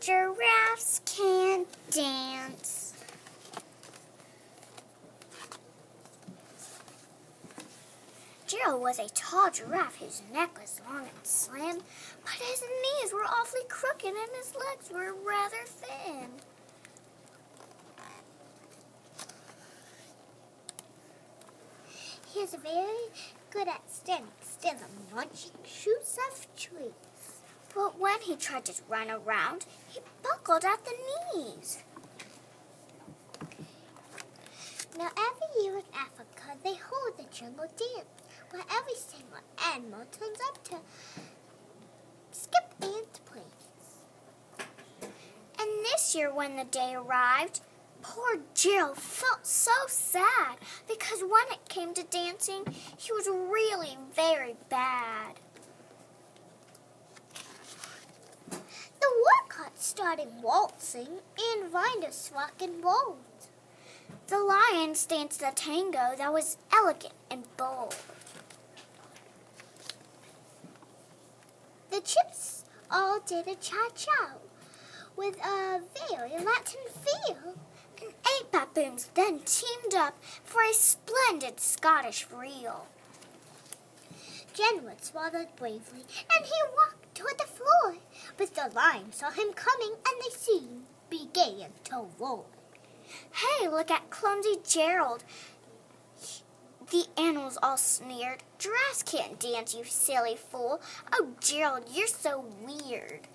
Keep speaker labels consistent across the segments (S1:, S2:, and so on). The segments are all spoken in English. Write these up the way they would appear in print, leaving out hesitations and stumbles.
S1: Giraffes can't dance. Gerald was a tall giraffe whose neck was long and slim, but his knees were awfully crooked and his legs were rather thin. He was very good at standing still and munching shoots of trees. But when he tried to run around, he buckled at the knees. Now every year in Africa, they hold the jungle dance, where every single animal turns up to skip and place. And this year when the day arrived, poor Gerald felt so sad because when it came to dancing, he was really very bad. The woodcock started waltzing and rhinos rocking bold. The lions danced a tango that was elegant and bold. The chimps all did a cha-cha with a very Latin feel. And 8 baboons then teamed up for a splendid Scottish reel. Genwood swallowed bravely, and he walked toward the floor. But the lions saw him coming, and they soon began to roar. Hey, look at clumsy Gerald. The animals all sneered. Giraffes can't dance, you silly fool. Oh, Gerald, you're so weird.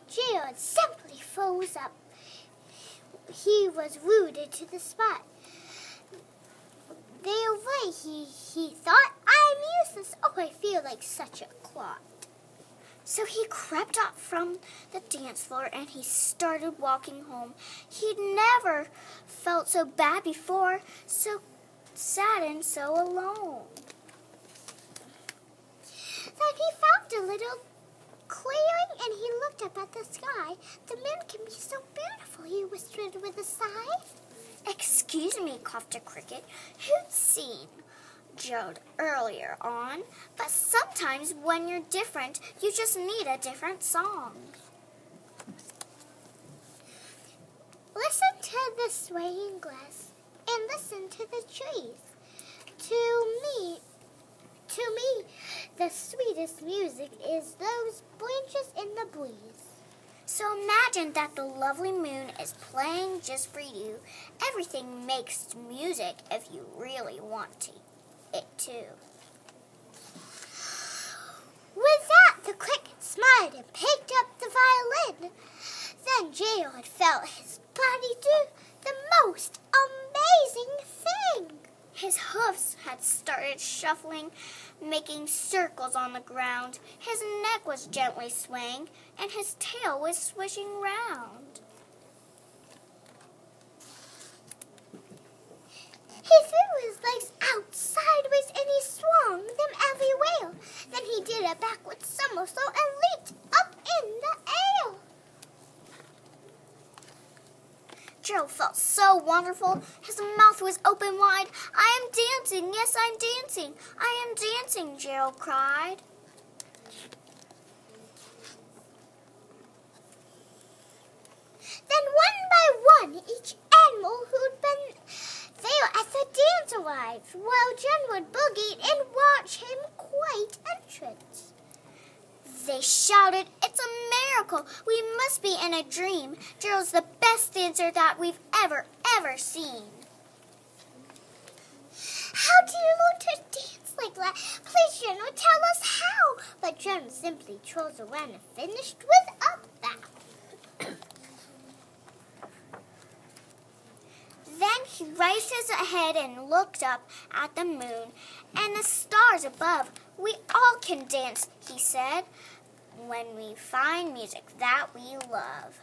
S1: Gerald simply froze up. He was rooted to the spot. There away, he thought, I'm useless. Oh, I feel like such a clot. So he crept up from the dance floor and he started walking home. He'd never felt so bad before, so sad and so alone. Then he found a little clearing and he looked up at the sky. The moon can be so beautiful, he whispered with a sigh. Excuse me, coughed a cricket, who'd seen Gerald earlier on, but sometimes when you're different, you just need a different song. Listen to the swaying glass and listen to the trees. To me, the sweetest music is those branches in the breeze. So imagine that the lovely moon is playing just for you. Everything makes music if you really want it too. With that, the cricket smiled and picked up the violin. Then Gerald felt his body do the most amazing thing. His hoofs had started shuffling, making circles on the ground. His neck was gently swaying, and his tail was swishing round. He threw his legs out sideways and he swung them everywhere. Then he did a backward somersault and leaped up in the air. Gerald felt so wonderful. His mouth was open wide. I am dancing. Yes, I'm dancing. I am dancing, Gerald cried. Then one by one, each animal who'd been there at the dance arrived, while Genwood boogied and watched him quite entrance. They shouted, "It's a miracle! We must be in a dream. Gerald's the best dancer that we've ever seen." How do you learn to dance like that? Please, Gerald, tell us how. But Gerald simply trotted around and finished with a bow. Then he raised his head and looked up at the moon and the stars above. "We all can dance," he said, "when we find music that we love."